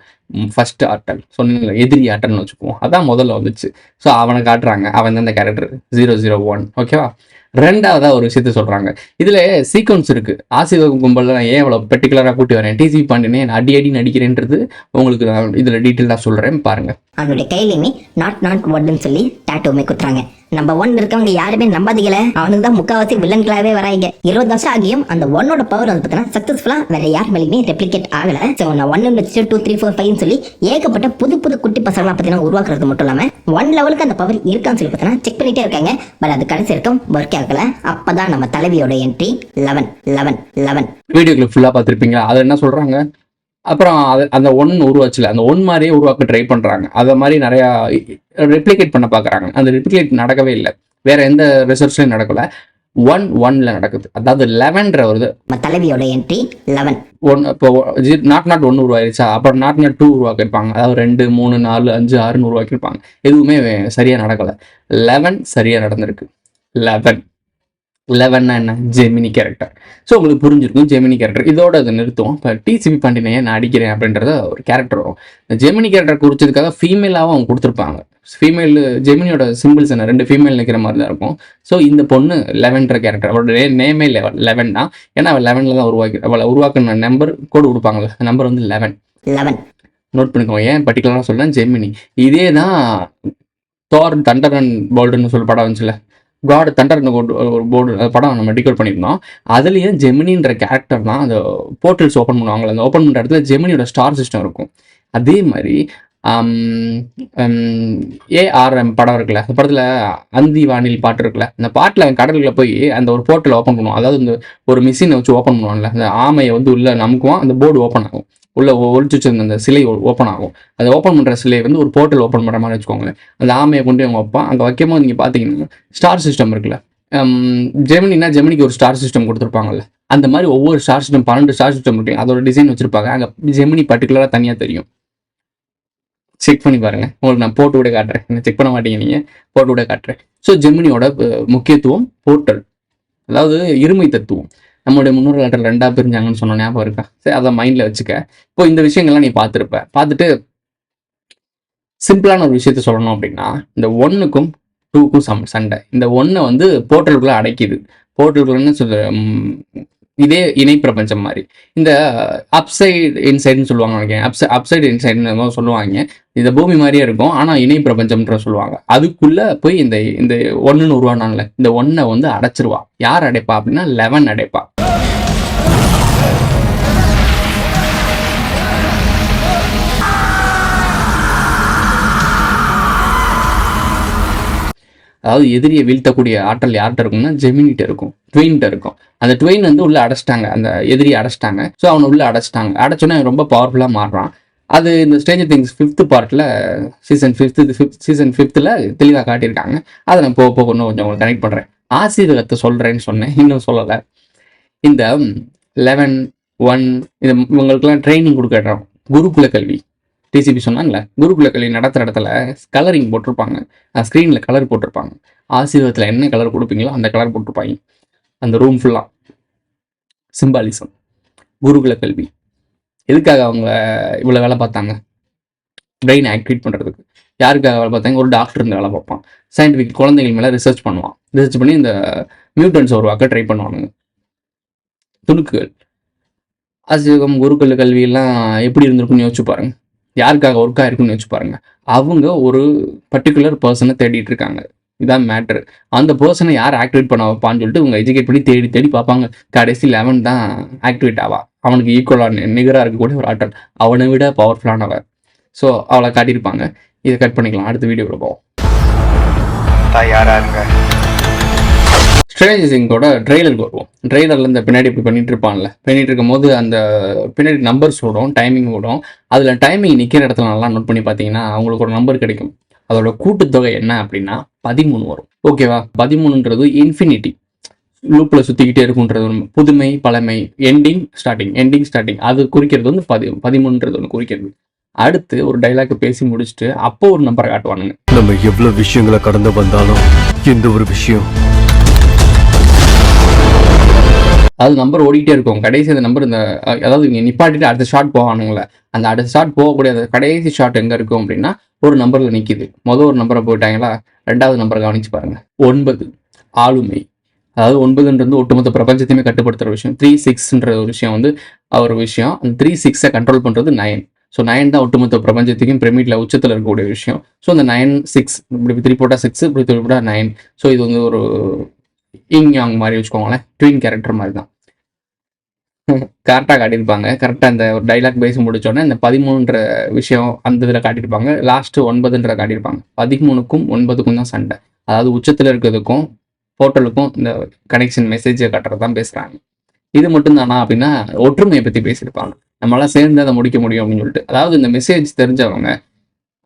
ஃபர்ஸ்ட் ஆற்றல் சொன்னீங்க, எதிரி ஆற்றல்னு வச்சுக்குவோம். அதான் முதல்ல வந்துச்சு. ஸோ அவனை காட்டுறாங்க, அவன் தான் இந்த கேரக்டர் 001. ஓகேவா? ரெண்டாவதாக ஒரு விஷயத்த சொல்கிறாங்க. இதில் சீக்வன்ஸ் இருக்குது. ஆசீர்வாதம் கும்பலில் நான் ஏன் அவ்வளோ பர்டிகுலராக கூட்டி வரேன், டிசி பாண்டியனே நான் அடி நடிக்கிறேன்றது உங்களுக்கு நான் இதில் டீட்டெயிலாக சொல்கிறேன் பாருங்கள். அவனுடைய கையிலையுமே நாட் ஒன்னு சொல்லி டாட்டோமே குத்துறாங்க. நம்பர் 1 இருக்கவங்க யாருமே நம்பாதீங்களே, அவனுக்கு தான் முக்காவாசி வில்லன்களாவே வராங்க. 20 வருஷம் ஆகியும் அந்த 1ஓட பவர் வந்து பார்த்தீங்கன்னா சக்சஸ்ஃபுல்லா வேற யார் மேலேயுமே ரெப்ளிகேட் ஆகல. ஸோ நான் 1 வச்சு 2 3 4 5 சொல்லி ஏகப்பட்ட புது குட்டி பசங்களாம் பார்த்தீங்கன்னா உருவாக்குறது மட்டும் இல்லாம 1 லெவலுக்கு அந்த பவர் இருக்கான்னு சொல்லி பார்த்தீங்கன்னா செக் பண்ணிட்டே இருக்காங்க. பட் அது கடைசி வரைக்கும் ஒர்க் ஆகல. அப்பதான் நம்ம தலைவியோட என்ட்ரி 11. வீடியோக்குள்ள ஃபுல்லாக பார்த்துருப்பீங்களா? அதில் என்ன சொல்கிறாங்க? அப்புறம் அந்த 1 உருவாச்சுல, அந்த 1 மாதிரியே உருவாக்க ட்ரை பண்ணுறாங்க. அதை மாதிரி நிறையா ரெப்ளிகேட் பண்ண பார்க்குறாங்க. அந்த ரெப்ளிகேட் நடக்கவே இல்லை. வேற எந்த ரிசர்ச்லையும் நடக்கல. 1ல நடக்குது. அதாவது 11ன்ற வருது. தலைவியோட என்ட்ரி 11. இப்போ நாட் 1 உருவாயிருச்சா, அப்புறம் நாட் 2 உருவாக்கியிருப்பாங்க. அதாவது 2 3 4 5 6ன்னு உருவாக்கியிருப்பாங்க. எதுவுமே சரியாக நடக்கலை. 11 சரியாக நடந்திருக்கு. 11னா என்ன? ஜெமினி கேரக்டர். ஸோ உங்களுக்கு புரிஞ்சிருக்கும் ஜெமினி கேரக்டர். இதோட அதை நிறுத்துவோம். இப்போ டிசிபி பாண்டியனையே நான் அடிக்கிறேன் அப்படின்றத ஒரு கேரக்டர் வரும். இந்த ஜெமினி கேரக்டர் குறிச்சதுக்காக ஃபீமேலாகவும் அவங்க கொடுத்துருப்பாங்க. ஃபீமேல் ஜெமினியோட சிம்பிள்ஸ் என்ன, 2 ஃபீமேல் நிற்கிற மாதிரி தான் இருக்கும். ஸோ இந்த பொண்ணு 11ன்ற கேரக்டர். அவரோட நேமே 11 தான். ஏன்னா அவள் 11ல தான் அவளை உருவாக்குன நம்பர் கோடு கொடுப்பாங்கல்ல, நம்பர் வந்து 11. நோட் பண்ணிக்கோங்க. ஏன் பர்டிகுலராக சொல்கிறேன், ஜெமினி. இதே தான் தார் தண்டர் அண்ட் போல்டுன்னு சொல்லி படம் வந்துச்சுல, காட் தண்டர்னு ஒரு போர்டு படம் நம்ம டிகோட் பண்ணியிருந்தோம். அதுலேயே ஜெமினின்ற கேரக்டர் தான் அந்த போர்ட்டல்ஸ் ஓப்பன் பண்ணுவாங்கள்ல, அந்த ஓப்பன் பண்ணுற இடத்துல ஜெமினியோட ஸ்டார் சிஸ்டம் இருக்கும். அதே மாதிரி ARM படம் இருக்குல்ல, அந்த படத்தில் அந்தி வானில் பாட்டு இருக்குல்ல, அந்த பாட்டில் கடலுக்குள்ள போய் அந்த ஒரு போர்ட்டல் ஓப்பன் பண்ணுவோம். அதாவது இந்த ஒரு மிஷினை வச்சு ஓப்பன் பண்ணுவாங்கல்ல, அந்த ஆமையை வந்து உள்ள நமக்குவோம், அந்த போர்டு ஓப்பன் ஆகும். உள்ள ஒழிச்சு வச்சிருந்த அந்த சிலை ஓப்பன் ஆகும். அதை ஓப்பன் பண்ணுற சிலை வந்து ஒரு போர்ட்டல் ஓப்பன் பண்ணுற மாதிரி வச்சுக்கோங்களேன். அந்த ஆமையை கொண்டு அவங்க வைப்பான். அங்கே வைக்கும்போது நீங்கள் பார்த்தீங்கன்னா ஸ்டார் சிஸ்டம் இருக்குல்ல, ஜெமினிக்கு ஒரு ஸ்டார் சிஸ்டம் கொடுத்துருப்பாங்கல்ல, அந்த மாதிரி ஒவ்வொரு ஸ்டார் சிஸ்டம் 12 ஸ்டார் சிஸ்டம் இருக்கு. அதோட டிசைன் வச்சிருப்பாங்க. அங்கே ஜெமினி பர்டிகுலராக தனியாக தெரியும். செக் பண்ணி பாருங்க. உங்களுக்கு நான் போட்டு விட காட்டுறேன். செக் பண்ண மாட்டீங்க, நீங்கள் போட்டு விட காட்டுறேன். ஸோ ஜெமினியோட முக்கியத்துவம் போர்ட்டல், அதாவது இருமை தத்துவம். நம்மளுடைய முன்னோர்கள் 2 பிரிஞ்சாங்கன்னு சொன்ன ஞாபகம் இருக்கா? சரி, அதை மைண்டில் வச்சுக்க. இப்போ இந்த விஷயங்கள்லாம் நீ பார்த்துருப்ப. பார்த்துட்டு சிம்பிளான ஒரு விஷயத்த சொல்லணும் அப்படின்னா, இந்த 1க்கும் 2க்கும் சண்டை. இந்த 1 வந்து போர்ட்டலுக்குள்ளே அடைக்குது. போர்ட்டலுக்குள்ளன்னு இதே இணை பிரபஞ்சம் மாதிரி. இந்த அப்சைடு இன்சைடுன்னு சொல்லுவாங்க நினைக்கிறேன். அப்சைடு இன்சைடுன்னு சொல்லுவாங்க. இந்த பூமி மாதிரியே இருக்கும், ஆனால் இணை பிரபஞ்சம்ன்ற சொல்லுவாங்க. அதுக்குள்ள போய் இந்த 1ன்னு உருவானால இந்த 1 வந்து அடைச்சிருவா. யார் அடைப்பா அப்படின்னா 11 அடைப்பா. அதாவது எதிரியை வீழ்த்தக்கூடிய ஆற்றல் யார்கிட்ட இருக்கும்னா ஜெமினிட்ட இருக்கும், ட்வின்கிட்ட இருக்கும். அந்த ட்வின் வந்து உள்ள அடைச்சிட்டாங்க, அந்த எதிரியை அடைச்சிட்டாங்க. ஸோ அவனை உள்ள அடைச்சிட்டாங்க. அடைச்சோன்னே ரொம்ப பவர்ஃபுல்லாக மாறுறான். அது இந்த ஸ்ட்ரேஞ்சர் திங்ஸ் 5th பார்ட்டில் சீசன் 5th தெளிவாக காட்டியிருக்காங்க. அதை நான் போக இன்னும் கொஞ்சம் கனெக்ட் பண்ணுறேன். ஆசீர்வாதத்தை சொல்கிறேன்னு சொன்னேன், இன்னும் சொல்லலை. இந்த 11, 1 இது இவங்களுக்குலாம் ட்ரைனிங் கொடுக்குறோம். குருகுல கல்வி டிசிபி சொன்னான்ல, குருகுல கல்வி நடத்துகிற இடத்துல கலரிங் போட்டிருப்பாங்க, ஸ்க்ரீனில் கலர் போட்டிருப்பாங்க. ஆசீர்வாதத்தில் என்ன கலர் கொடுப்பீங்களோ அந்த கலர் போட்டிருப்பாங்க. அந்த ரூம் ஃபுல்லாக சிம்பாலிசம். குருகுல கல்வி எதுக்காக அவங்க இவ்வளோ வேலை பார்த்தாங்க? பிரெயினை ஆக்டிவேட் பண்ணுறதுக்கு. யாருக்காக வேலை பார்த்தாங்க? ஒரு டாக்டர் இருந்து வேலை பார்ப்பான். சயின்டிஃபிக் குழந்தைகள் மேலே ரிசர்ச் பண்ணுவான். ரிசர்ச் பண்ணி இந்த மியூட்டன்ஸ் உருவாக்க ட்ரை பண்ணுவானுங்க. துணுக்குகள். ஆசீர்வாதம் குருகுல கல்வியெல்லாம் எப்படி இருந்திருக்குன்னு யோசிச்சு பாருங்க. யாருக்காக ஒர்க்காக இருக்குன்னு யோசிச்சு பாருங்க. அவங்க ஒரு பர்டிகுலர் பர்சனை தேடிட்டு இருக்காங்க. இதான் மேட்ரு. அந்த பர்சனை யார் ஆக்டிவேட் பண்ண வைப்பான்னு சொல்லிட்டு இவங்க எஜுகேட் பண்ணி தேடி பார்ப்பாங்க. கடைசி 11 தான் ஆக்டிவேட் ஆவா. அவனுக்கு ஈக்குவலான நிகராக இருக்கக்கூடிய ஒரு ஆற்றல், அவனை விட பவர்ஃபுல்லானவன். ஸோ அவளை காட்டியிருப்பாங்க. இதை கட் பண்ணிக்கலாம், அடுத்த வீடியோவில் போவோம். ஸ்ட்ரேஞ்சர் திங்ஸோட ட்ரெய்லருக்கு வருவோம். ட்ரெய்லரில் இந்த பின்னாடி இப்படி பண்ணிட்டு இருப்பான்ல, பண்ணிட்டு இருக்கும் போது அந்த பின்னாடி நம்பர்ஸ் ஓடும், டைமிங் ஓடும். அதில் டைமிங் நிற்கிற இடத்துல நல்லா நோட் பண்ணி பார்த்தீங்கன்னா அவங்களுக்கு ஒரு நம்பர் கிடைக்கும். அதோட கூட்டுத்தொகை என்ன அப்படின்னா 13 வரும். ஓகேவா? 13ன்றது இன்ஃபினிட்டி, லூப்பில் சுற்றிக்கிட்டே இருக்குன்றது. புதுமை, பழமை, எண்டிங் ஸ்டார்டிங் அது குறிக்கிறது வந்து 13ன்றது ஒன்று குறிக்கிறது. அடுத்து ஒரு டைலாக் பேசி முடிச்சுட்டு அப்போ ஒரு நம்பரை காட்டுவானுங்க. நம்ம எவ்வளவு விஷயங்களை கடந்து வந்தாலும் எந்த ஒரு விஷயம் அது நம்பர் ஓடிக்கிட்டே இருக்கும். கடைசி அந்த நம்பர் அதாவது இங்கே நிப்பாட்டிட்டு அடுத்த ஷாட் போவானுங்களே, அந்த அடுத்த ஷாட் போகக்கூடிய அந்த கடைசி ஷாட் எங்கே இருக்கும் அப்படின்னா ஒரு நம்பரில் நிற்கிது. ஒரு நம்பரை போயிட்டாங்களா, 2வது நம்பரை கவனிச்சு பாருங்க. 9 ஆளுமை. அதாவது 9ன்றது ஒட்டுமொத்த பிரபஞ்சத்தையுமே கட்டுப்படுத்துகிற விஷயம். 36ன்ற ஒரு விஷயம் வந்து ஒரு விஷயம். அந்த 36 கண்ட்ரோல் பண்ணுறது 9. ஸோ 9 தான் ஒட்டுமொத்த பிரபஞ்சத்துக்கும் பிரமிட்ல உச்சத்தில் இருக்கக்கூடிய விஷயம். ஸோ அந்த 9, 6 இப்படி 3 போட்டால் 6, இப்படி 3 போட்டால் 9. ஸோ இது வந்து ஒரு இங் யாங் மாதிரி வச்சுக்கோங்களேன், ட்வின் கேரக்டர் மாதிரி தான். கரெக்டாக காட்டியிருப்பாங்க. கரெக்டாக அந்த ஒரு டைலாக் பேசி முடிச்சோடனே இந்த 13ன்ற விஷயம் அந்த இதில் காட்டியிருப்பாங்க. லாஸ்ட்டு 9ன்ற காட்டியிருப்பாங்க. 13க்கும் 9க்கும் தான் சண்டை. அதாவது உச்சத்தில் இருக்கிறதுக்கும் போர்ட்டலுக்கும் இந்த கனெக்ஷன் மெசேஜை காட்டுறது தான் பேசுகிறாங்க. இது மட்டும் தானா அப்படின்னா ஒற்றுமையை பற்றி பேசியிருப்பாங்க. நம்மளாம் சேர்ந்து அதை முடிக்க முடியும் அப்படின்னு சொல்லிட்டு. அதாவது இந்த மெசேஜ் தெரிஞ்சவங்க,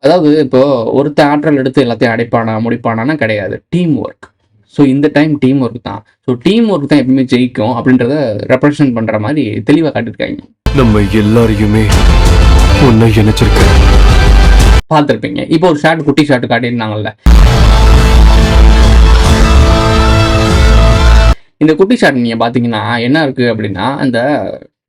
அதாவது இப்போ ஒருத்த ஆற்றல் எடுத்து எல்லாத்தையும் முடிப்பானா கிடையாது. Team work. ஸோ இந்த டைம் டீம் ஒர்க் தான். ஸோ டீம் ஒர்க் தான் எப்பவுமே ஜெயிக்கும் அப்படின்றத ரெப்ரசன்ட் பண்ணுற மாதிரி தெளிவாக காட்டியிருக்காங்க. நம்ம எல்லாரையுமே ஒன்றை இணைச்சிருக்கேன். பார்த்துருப்பீங்க. இப்போ ஒரு ஷார்ட், குட்டி ஷார்ட் காட்டியிருந்தாங்கல்ல. இந்த குட்டி ஷார்ட் நீங்கள் பார்த்தீங்கன்னா என்ன இருக்குது அப்படின்னா, அந்த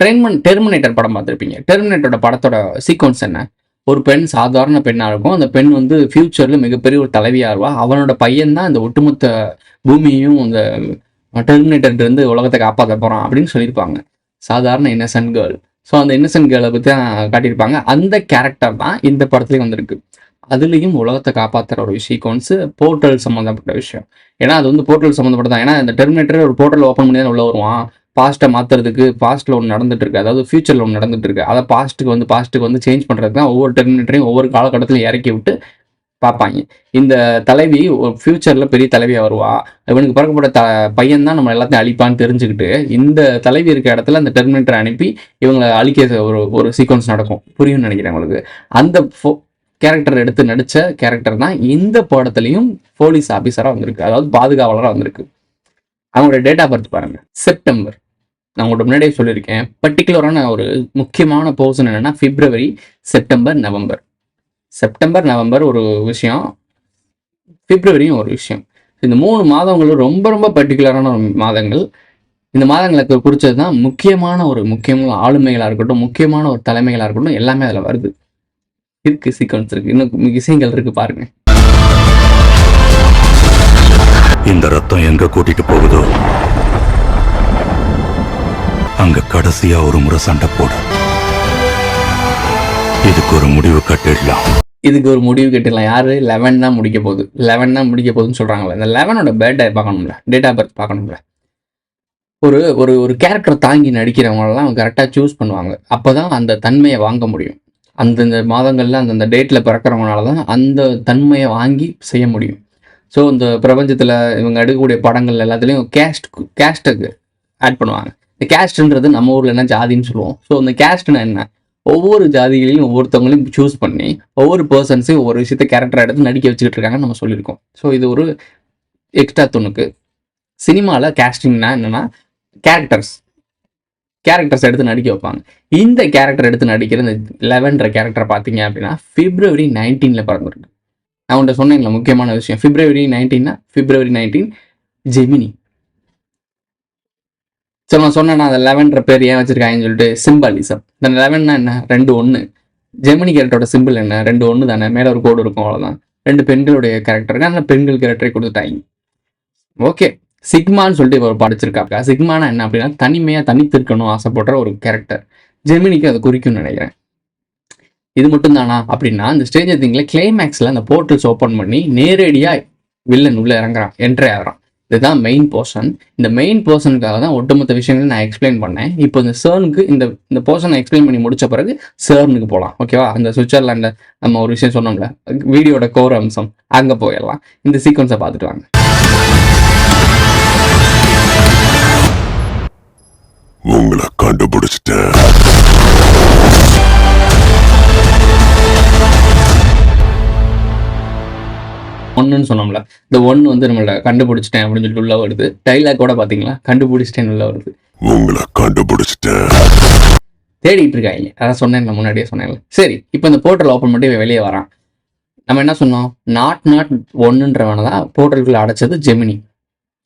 டெர்மினேட்டர் படம் பார்த்துருப்பீங்க. டெர்மினேட்டரோட படத்தோட சீக்வன்ஸ் என்ன? ஒரு பெண் சாதாரண பெண்ணாக இருக்கும். அந்த பெண் வந்து ஃபியூச்சரில் மிகப்பெரிய ஒரு தலைவியாருவா. அவனோட பையன் தான் இந்த ஒட்டுமொத்த பூமியையும் இந்த டெர்மினேட்டர்லேருந்து உலகத்தை காப்பாற்ற போகிறான் அப்படின்னு சொல்லியிருப்பாங்க. சாதாரண இன்னசென்ட் கேர்ள். ஸோ அந்த இன்னசென்ட் கேர்ளை பற்றி தான் காட்டியிருப்பாங்க. அந்த கேரக்டர் தான் இந்த படத்துலேயும் வந்திருக்கு. அதுலேயும் உலகத்தை காப்பாற்றுற ஒரு சீக்வன்ஸு போர்ட்டல் சம்மந்தப்பட்ட விஷயம். ஏன்னா அது வந்து போர்ட்டல் சம்மந்தப்பட்டதான். ஏன்னா இந்த டெர்மினேட்டர் ஒரு போர்ட்டல் ஓப்பன் பண்ணி தான் உள்ளே வருவான். பாஸ்ட்டை மாற்றுறதுக்கு பாஸ்ட்டில் ஒன்று நடந்துட்டு இருக்கு, அதாவது ஃபியூச்சரில் ஒன்று நடந்துட்டு இருக்கு. அதை பாஸ்ட்டுக்கு வந்து சேஞ்ச் பண்ணுறதுக்கு தான் ஒவ்வொரு டெர்மினேட்டரையும் ஒவ்வொரு காலகட்டத்திலும் இறக்கி விட்டு பார்ப்பாங்க. இந்த தலைவி ஒரு ஃபியூச்சரில் பெரிய தலைவியாக வருவா. இவனுக்கு பிறக்கப்பட்ட பையன் தான் நம்ம எல்லாத்தையும் அழிப்பான்னு தெரிஞ்சுக்கிட்டு இந்த தலைவி இருக்க இடத்துல அந்த டெர்மினேட்டரை அனுப்பி இவங்களை அழிக்க ஒரு சீக்வன்ஸ் நடக்கும். புரியும்னு நினைக்கிறேன் உங்களுக்கு. அந்த கேரக்டர் எடுத்து நடித்த கேரக்டர் தான் இந்த படத்துலையும் போலீஸ் ஆஃபீஸராக வந்திருக்கு, அதாவது பாதுகாவலராக வந்திருக்கு. அவங்களோட டேட் ஆஃப் பர்த் பாருங்க, செப்டம்பர். நான் உங்களோட முன்னாடியே சொல்லியிருக்கேன். பர்டிகுலரான ஒரு முக்கியமான போர்ஷன் என்னென்னா பிப்ரவரி, செப்டம்பர், நவம்பர். செப்டம்பர், நவம்பர் ஒரு விஷயம், பிப்ரவரியும் ஒரு விஷயம். இந்த 3 மாதங்களும் ரொம்ப ரொம்ப பர்டிகுலரான ஒரு மாதங்கள். இந்த மாதங்களுக்கு குறிச்சது தான் முக்கியமான ஆளுமைகளாக இருக்கட்டும், முக்கியமான ஒரு தலைமைகளாக இருக்கட்டும், எல்லாமே அதில் வருது. சீக்வன்ஸ் இருக்கு, இன்னும் விஷயங்கள் இருக்கு பாருங்க. இந்த ரத்தம் எங்க கூட்டிட்டு போகுதோ அங்க கடைசியா ஒரு முறை சண்டை போடு. இதுக்கு ஒரு முடிவு கட்டிடலாம். யாரு? 11 தான் முடிக்க போகுதுன்னு சொல்றாங்களே. இந்த 11ஓட பர்த்டே பார்க்கணும்ல, டேட் ஆஃப் பர்த் பார்க்கணும்ல. ஒரு ஒரு கேரக்டர் தாங்கி நடிக்கிறவங்களெல்லாம் கரெக்டாக சூஸ் பண்ணுவாங்க. அப்போதான் அந்த தன்மையை வாங்க முடியும். அந்தந்த மாதங்கள்ல அந்தந்த டேட்டில் பிறக்கிறவங்களால தான் அந்த தன்மையை வாங்கி செய்ய முடியும். ஸோ இந்த பிரபஞ்சத்தில் இவங்க எடுக்கக்கூடிய படங்கள் எல்லாத்துலேயும் கேஸ்ட்டுக்கு ஆட் பண்ணுவாங்க. இந்த கேஸ்ட்ன்றது நம்ம ஊரில் என்ன ஜாதின்னு சொல்லுவோம். ஸோ இந்த கேஸ்ட்னா என்ன? ஒவ்வொரு ஜாதிகளையும் ஒவ்வொருத்தவங்களையும் சூஸ் பண்ணி ஒவ்வொரு பர்சன்ஸையும் ஒவ்வொரு விஷயத்த கேரக்டர் எடுத்து நடிக்க வச்சுக்கிட்டு இருக்காங்கன்னு நம்ம சொல்லியிருக்கோம். ஸோ இது ஒரு எக்ஸ்ட்ரா துணுக்கு. சினிமாவில் கேஸ்டிங்னா என்னென்னா கேரக்டர்ஸ் எடுத்து நடிக்க வைப்பாங்க. இந்த கேரக்டர் எடுத்து நடிக்கிற இந்த 11 கேரக்டரை பார்த்தீங்க அப்படின்னா February 19 பிறந்திருக்கு. நான் உன்ட்ட சொன்னேன்ல முக்கியமான விஷயம். February 19 ஜெமினி. ஸோ நான் சொன்னேன்னா அந்த 11 பேர் ஏன் வச்சிருக்காங்கன்னு சொல்லிட்டு சிம்பாலிசம். இந்த 11னா என்ன? 2-1. ஜெமினி கேரக்டரோட சிம்பிள் என்ன? 2-1 தானே, மேலே ஒரு கோடு இருக்கும், அவ்வளோதான். 2 பெண்களுடைய கேரக்டருக்கு அந்த பெண்கள் கேரக்டரை கொடுத்துட்டாங்க. ஓகே, சிக்மான்னு சொல்லிட்டு இவர் படிச்சிருக்காங்க. சிக்மானா என்ன அப்படின்னா தனித்திருக்கணும் ஆசைப்படுற ஒரு கேரக்டர். ஜெமினிக்கு அது குறிக்கும்னு நினைக்கிறேன். இது மட்டும் தானா அப்படின்னா, இந்த ஸ்ட்ரேஞ்சர் திங்க்ல கிளைமேக்ஸ்ல அந்த போர்ட்டல்ஸ் ஓப்பன் பண்ணி நேரடியாக வில்லன் உள்ள என்ட்ரி ஆகிறான். இதுதான் மெயின் போர்ஷன். இந்த மெயின் போர்ஷனுக்காக தான் ஒட்டுமொத்த விஷயங்களும் நான் எக்ஸ்பிளைன் பண்ணேன். இப்போ இந்த சர்னுக்கு இந்த போர்ஷனை எக்ஸ்பிளைன் பண்ணி முடிச்ச பிறகு சர்னுக்கு போகலாம். ஓகேவா? அந்த சுவிட்சர்லாண்டில் நம்ம ஒரு விஷயம் சொன்னோம்ல, வீடியோட கோர் அம்சம், அங்கே போயிடலாம். இந்த சீக்வன்ஸை பார்த்துட்டு வாங்க. உங்களை கண்டுபிடிச்சிட்டேன். ஒன்றுன்னு சொன்னோம்ல, இந்த ஒன்று வந்து நம்மள கண்டுபிடிச்சிட்டேன் அப்படின்னு சொல்லிட்டு உள்ள வருது. டைலாக் கூட பார்த்தீங்களா, கண்டுபிடிச்சிட்டேன்னு உள்ள வருது. உங்களை கண்டுபிடிச்சிட்டேன். தேடிட்டு இருக்காங்க. அதான் சொன்னேன், முன்னாடியே சொன்னேன்ல. சரி, இப்போ இந்த போர்ட்டல் ஓப்பன் பண்ணி வெளியே வரான். நம்ம என்ன சொன்னோம்? நாட் ஒன்றுன்றவனை தான் போர்ட்டலுக்குள்ள அடைச்சது ஜெமினி.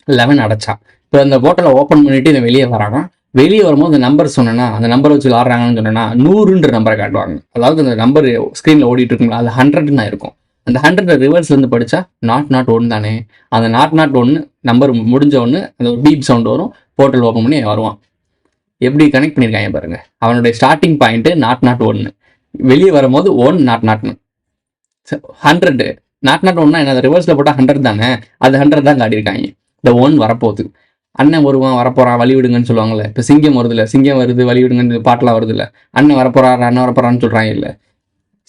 11 அடைச்சான். இப்போ அந்த போர்ட்டலை ஓப்பன் பண்ணிட்டு இதை வெளியே வராங்க. வெளியே வரும்போது அந்த நம்பர் சொன்னேன்னா, அந்த நம்பரை வச்சு விளாட்றாங்கன்னு சொன்னேன்னா 100ன்ற நம்பரை காட்டுவாங்க. அதாவது அந்த நம்பர் ஸ்க்ரீனில் ஓடிட்டு இருக்குங்களா, அது 100ன்னு இருக்கும். அந்த 100 ரிவர்ஸ்லேருந்து படித்தா நாட் 1 தானே. அந்த நாட் 1 நம்பர் முடிஞ்ச ஒன்று அந்த ஒரு பீப் சவுண்ட் வரும். போர்ட்டல் ஓப்பன் பண்ணி வருவான். எப்படி கனெக்ட் பண்ணியிருக்காங்க பாருங்க. அவனுடைய ஸ்டார்டிங் பாயிண்ட்டு நாட் 1. வெளியே வரும்போது 1 நாட் 100. நாட் 1னா என்ன? ரிவர்ஸில் போட்டால் 100 தானே. அது 100 தான் காட்டியிருக்காங்க. இந்த 1 வரப்போகுது. அண்ணன் வருவான், வரப்போறான், வழி விடுங்கன்னு சொல்லுவாங்கல்ல. இப்போ சிங்கம் வருதுல்ல, சிங்கம் வருது வழி விடுங்கன்னு பாட்டெலாம் வருது இல்லை. அண்ணன் வரப்போறான்னு சொல்கிறாங்க இல்லை.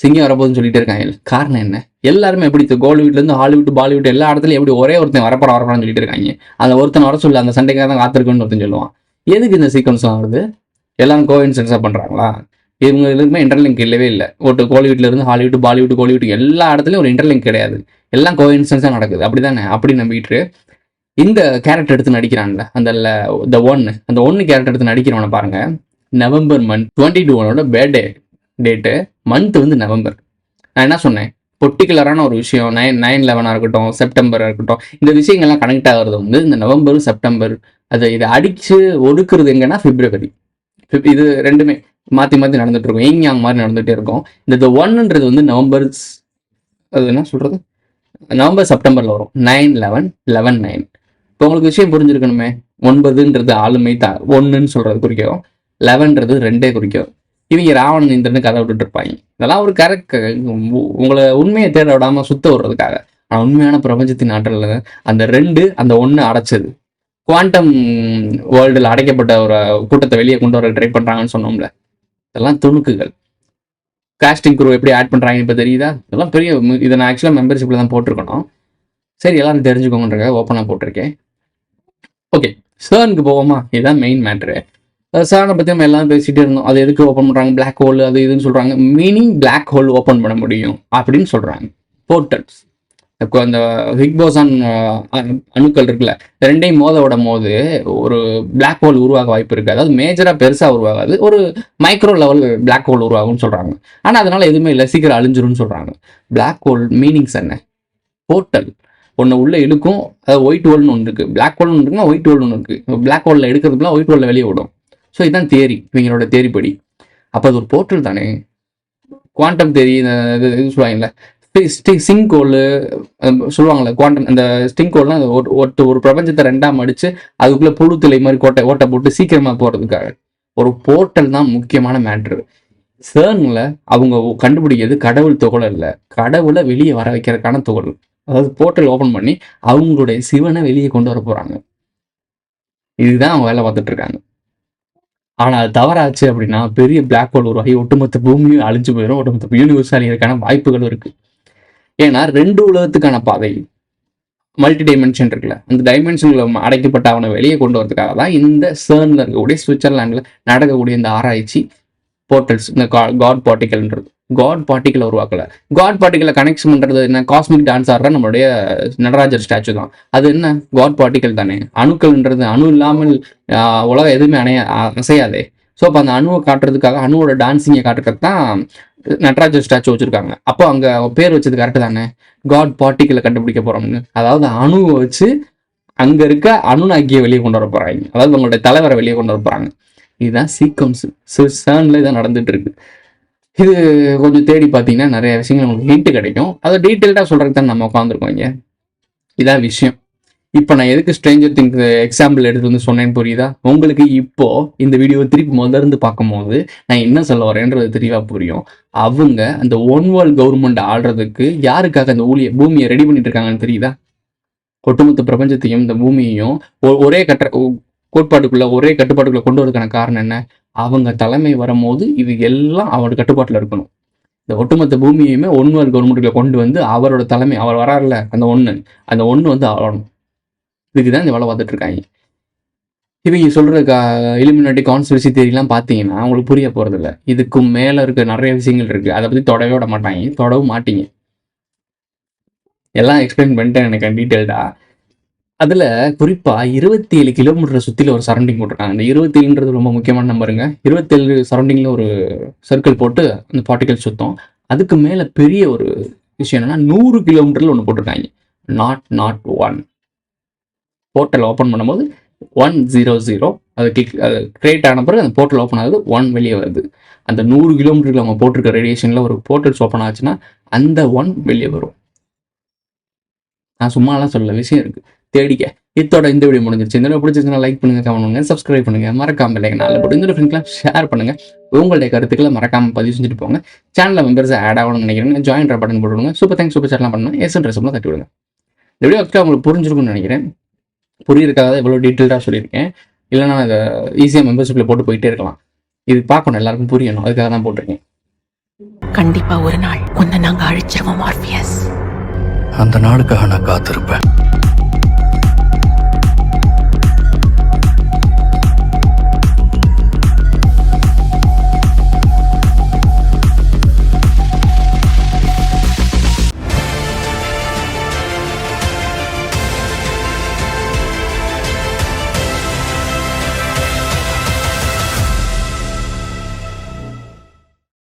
சிங்கம் வரப்போகுதுன்னு சொல்லிட்டே இருக்காங்க இல்லை. காரணம் என்ன? எல்லாருமே எப்படி கோலிவுட்லேருந்து ஹாலிவுட் பாலிவுட் எல்லா இடத்துலையும் எப்படி ஒரே ஒருத்தன் வரப்போறான்னு சொல்லிட்டு இருக்காங்க. அந்த ஒருத்தன் வர சொல்ல அந்த சண்டைக்காக தான் காத்திருக்குன்னு ஒருத்தன் சொல்லுவான். எதுக்கு இந்த சீக்வன்ஸ்லாம் வருது? எல்லாரும் கோஇன்சிடென்ஸாக பண்ணுறாங்களா? இவங்க எதுக்குமே இன்டர்லிங்க் இல்லவே இல்லை. ஒரு கோலிவுட்லேருந்து ஹாலிவுட் பாலிவுட் கோலிவுட் எல்லா இடத்துலையும் ஒரு இன்டர்லிங்க் கிடையாது. எல்லாம் கோஇன்சிடென்ஸாக நடக்குது. அப்படி தானே? அப்படி நம்பிட்டு இந்த கேரக்டர் எடுத்து நடிக்கிறான்ல, அந்த ஒன்று கேரக்டர் எடுத்து நடிக்கிறவனை பாருங்க. November month 22 birthday date, month வந்து நவம்பர். நான் என்ன சொன்னேன்? பர்டிகுலரான ஒரு விஷயம் 9/11 இருக்கட்டும், செப்டம்பராக இருக்கட்டும், இந்த விஷயங்கள்லாம் கனெக்ட் ஆகிறது வந்து இந்த நவம்பர் செப்டம்பர். இதை அடித்து ஒடுக்குறது எங்கன்னா February. இது ரெண்டுமே மாற்றி நடந்துட்டு இருக்கும். யாங் மாதிரி நடந்துகிட்டே இருக்கும். இந்த ஒன்றுன்றது வந்து நவம்பர், அது என்ன சொல்கிறது, நவம்பர் செப்டம்பரில் வரும். 9/11 இப்போ உங்களுக்கு விஷயம் புரிஞ்சிருக்கணுமே. 9ன்றது ஆளுமை தான், 1ன்னு சொல்கிறது குறிக்கும். 11ன்றது 2 குறிக்கும். இவங்க ராவணன் இந்திரன்னு கதை விட்டுட்டு இருப்பாங்க. இதெல்லாம் ஒரு கரெக்ட், உங்களை உண்மையை தேட விடாமல் சுத்த விடுறதுக்காக. ஆனால் உண்மையான பிரபஞ்சத்தின் ஆற்றல் அந்த 2 அந்த 1 அடைச்சது. குவாண்டம் வேர்ல்டில் அடைக்கப்பட்ட ஒரு கூட்டத்தை வெளியே கொண்டு வர ட்ரை பண்ணுறாங்கன்னு சொன்னோம்ல. இதெல்லாம் துணுக்குகள். காஸ்டிங் குரூ எப்படி ஆட் பண்ணுறாங்கன்னு இப்போ தெரியுதா? இதெல்லாம் பெரிய, இதை நான் ஆக்சுவலாக மெம்பர்ஷிப்பில் தான் போட்டிருக்கணும். சரி, எல்லாரும் தெரிஞ்சுக்கோங்கன்றக்காக ஓப்பனாக போட்டிருக்கேன். ஓகே, சர்னுக்கு போவோமா? இதுதான் மெயின் மேட்ரு. சர்னை பற்றி நம்ம எல்லாம் பேசிகிட்டே இருந்தோம். அது எதுக்கு ஓப்பன் பண்ணுறாங்க? பிளாக் ஹோல் அது இதுன்னு சொல்கிறாங்க. மீனிங் பிளாக் ஹோல் ஓப்பன் பண்ண முடியும் அப்படின்னு சொல்கிறாங்க. போர்ட்டல்ஸ், அந்த ஹிக் போசான் அணுக்கள் இருக்குல்ல, ரெண்டையும் மோத விடும் போது ஒரு பிளாக் ஹோல் உருவாக வாய்ப்பு இருக்குது. அதாவது மேஜராக பெருசாக உருவாகாது, ஒரு மைக்ரோ லெவல் பிளாக் ஹோல் உருவாகும்னு சொல்கிறாங்க. ஆனால் அதனால் எதுவுமே இல்லை, சீக்கிரம் அழிஞ்சிரும்னு சொல்கிறாங்க. பிளாக் ஹோல் மீனிங்ஸ் என்ன? போர்ட்டல். ஒன்று உள்ளே இழுக்கும். அதாவது ஒயிட் ஹோல்னு ஒன்று இருக்குது, பிளாக் ஹோல்னு ஒன்று இருக்குன்னா ஒயிட் ஹோல்னு ஒன்று இருக்குது. பிளாக் ஹோலில் எடுக்கிறதுக்குலாம் ஒயிட் ஹோலில் வெளியே விடும். ஸோ இதுதான் தியரி, இவங்களோட தேரி படி. அப்போ அது ஒரு போர்ட்டல் தானே. குவாண்டம் தேரி இது சொல்லுவாங்கல்ல, ஸ்டிங் கோல் சொல்லுவாங்கள்ல, குவாண்டம் அந்த ஸ்டிங் கோல்லாம் ஒரு பிரபஞ்சத்தை ரெண்டாம் அடிச்சு அதுக்குள்ளே புழு திலை மாதிரி ஓட்டை போட்டு சீக்கிரமாக போகிறதுக்காக ஒரு போர்ட்டல் தான் முக்கியமான மேட்ரு. CERNல அவங்க கண்டுபிடிக்கிறது கடவுள் துகள் இல்லை, கடவுளை வெளியே வர வைக்கிறதுக்கான துகள். அதாவது போர்ட்டல் ஓப்பன் பண்ணி அவங்களுடைய சிவனை வெளியே கொண்டு வர போறாங்க. இதுதான் அவங்க வேலை பார்த்துட்டு இருக்காங்க. ஆனா அது தவறாச்சு அப்படின்னா பெரிய பிளாக் ஹோல் உருவாகி ஒட்டுமொத்த பூமியும் அழிஞ்சு போயிடும், ஒட்டுமொத்த யூனிவர்ஸ் அழியறதுக்கான வாய்ப்புகள் இருக்கு. ஏன்னா 2 உலகத்துக்கான பாதை மல்டி டைமென்ஷன் இருக்குல்ல, அந்த டைமென்ஷன்ல அடைக்கப்பட்ட அவனை வெளியே கொண்டு வரதுக்காக தான் இந்த CERNல இருக்கக்கூடிய சுவிட்சர்லாண்டில் நடக்கக்கூடிய இந்த ஆராய்ச்சி போர்ட்டல்ஸ். இந்த காட் பார்ட்டிகல்ன்றது காட் பார்ட்டிகலை உருவாக்கல. காட் பார்ட்டிகலை கனெக்ஷன் பண்றது என்ன, காஸ்மிக் டான்ஸ் ஆடுற நம்மளுடைய நடராஜர் ஸ்டாச்சு தான். அது என்ன, காட் பார்ட்டிகல் தானே. அணுக்கள்ன்றது அணு இல்லாமல் உலகம் எதுவுமே அசையாதே. ஸோ அப்போ அந்த அணுவை காட்டுறதுக்காக, அணுவோட டான்ஸிங்கை காட்டுறதுக்கு தான் நடராஜர் ஸ்டாச்சு வச்சிருக்காங்க. அப்போ அங்கே பேர் வச்சது கரெக்டு தானே, காட் பார்ட்டிகலை கண்டுபிடிக்க போறோம்னு. அதாவது அணுவை வச்சு அங்கே இருக்க அணுநாக்கியை வெளியே கொண்டு வர போறாங்க, அதாவது உங்களுடைய தலைவரை வெளியே கொண்டு வர போறாங்க. இதுதான் சீக்வன்ஸ். CERNல இதான் நடந்துட்டு இருக்கு. இது கொஞ்சம் தேடி பார்த்தீங்கன்னா நிறைய விஷயங்கள் உங்களுக்கு ஹிண்ட் கிடைக்கும். அதை டீட்டெயில்டாக சொல்றதுக்கு தான் நம்ம உட்காந்துருக்கோம் இங்கே. இதான் விஷயம். இப்போ நான் எதுக்கு ஸ்ட்ரேஞ்சர் திங்ஸ் எக்ஸாம்பிள் எடுத்து வந்து சொன்னேன்னு புரியுதா உங்களுக்கு? இப்போ இந்த வீடியோ திருப்பி முதல்ல இருந்து பார்க்கும்போது நான் என்ன சொல்ல வரேன்றது தெளிவாக புரியும். அவங்க அந்த ஒன் வேர்ல்ட் கவர்மெண்ட் ஆடுறதுக்கு யாருக்காக அந்த பூமியை ரெடி பண்ணிட்டு இருக்காங்கன்னு தெரியுதா? ஒட்டுமொத்த பிரபஞ்சத்தையும் இந்த பூமியையும் ஒரே ஒரே கட்டுப்பாட்டுக்குள்ள கொண்டு வரதுக்கான காரணம் என்ன? அவங்க தலைமை வரும்போது இது எல்லாம் அவரோட கட்டுப்பாட்டில் இருக்கணும். இந்த ஒட்டுமொத்த பூமியையுமே ஒன் வேர்ல்ட் கவர்மெண்ட்டுக்குள்ள கொண்டு வந்து அவரோட தலைமை, அவர் வராருல அந்த ஒன்று வந்து ஆளணும். இதுக்குதான் இந்த வேலை பார்த்துட்டு இருக்காங்க. இவங்க சொல்ற இலுமினாட்டி கான்ஸ்பிரசி தியரிலாம் பார்த்தீங்கன்னா அவங்களுக்கு புரிய போறது இல்லை. இதுக்கும் மேல இருக்க நிறைய விஷயங்கள் இருக்கு, அதை பத்தி தொடவே விட மாட்டாங்க, தொடவும் மாட்டீங்க. எல்லாம் எக்ஸ்பிளைன் பண்ணிட்டேன் எனக்கு டீட்டெயில்டா. அதில் குறிப்பாக 27 கிலோமீட்டர் சுற்றில ஒரு சரௌண்டிங் போட்டிருக்காங்க. இந்த 27ன்றது ரொம்ப முக்கியமான நம்பருங்க. 27 சரௌண்டிங்கில் ஒரு சர்க்கிள் போட்டு அந்த பார்ட்டிகல் சுத்தம். அதுக்கு மேலே பெரிய ஒரு விஷயம் என்னன்னா 100 கிலோமீட்டரில் ஒன்று போட்டிருக்காங்க. நாட் 1. போர்ட்டல் ஓப்பன் பண்ணும்போது 100 அது கிரியேட் ஆன பிறகு அந்த போர்ட்டல் ஓப்பன் ஆகுது, 1 வெளியே வருது. அந்த 100 கிலோமீட்டருக்கு அவங்க போட்டிருக்க ரேடியேஷனில் ஒரு போர்ட்டல்ஸ் ஓப்பன் ஆச்சுன்னா அந்த 1 வெளியே வரும். நான் சும்மாலாம் சொல்ல, விஷயம் இருக்குது, தேடிக்க. இதோட இந்த வீடியோ முடிஞ்சிருச்சு. இந்த வீடியோ பிடிச்சிருந்தா லைக் பண்ணுங்க, கமெண்ட் பண்ணுங்க, சப்ஸ்கிரைப் பண்ணுங்க, மறக்காம இல்லைங்க நாலு போட்டு இந்த ஃப்ரெண்ட்ஸ்லாம் ஷேர் பண்ணுங்க. உங்களுடைய கருத்துக்களை மறக்காம பதிவு செஞ்சுட்டு போங்க. சேனலில் மெம்பர்ஸ் ஆட் ஆகணும்னு நினைக்கிறேன், ஜாயின் பட்டன் போட்டுவிடுங்க. சூப்பர் தேங்க்ஸ், சூப்பர் சேட்லாம் பண்ணணும், ட்ரெஸ்லாம் தட்டி விடுங்க. இந்த வீடியோ ஆக்சுவலாக உங்களுக்கு புரிஞ்சிருக்கும்னு நினைக்கிறேன். புரியிருக்காக இவ்வளோ டீட்டெயில்டாக சொல்லியிருக்கேன். இல்லைனா இதை ஈஸியாக மெம்பர்ஷிப்பில் போட்டு போயிட்டே இருக்கலாம். இது பார்க்கணும், எல்லாருக்கும் புரியணும், அதுக்காக தான் போட்டிருக்கேன். கண்டிப்பா ஒரு நாள் உன்னை நாங்க அழிச்சிருவோம் மார்பியஸ். அந்த நாளுக்காக நான் காத்திருப்பேன்.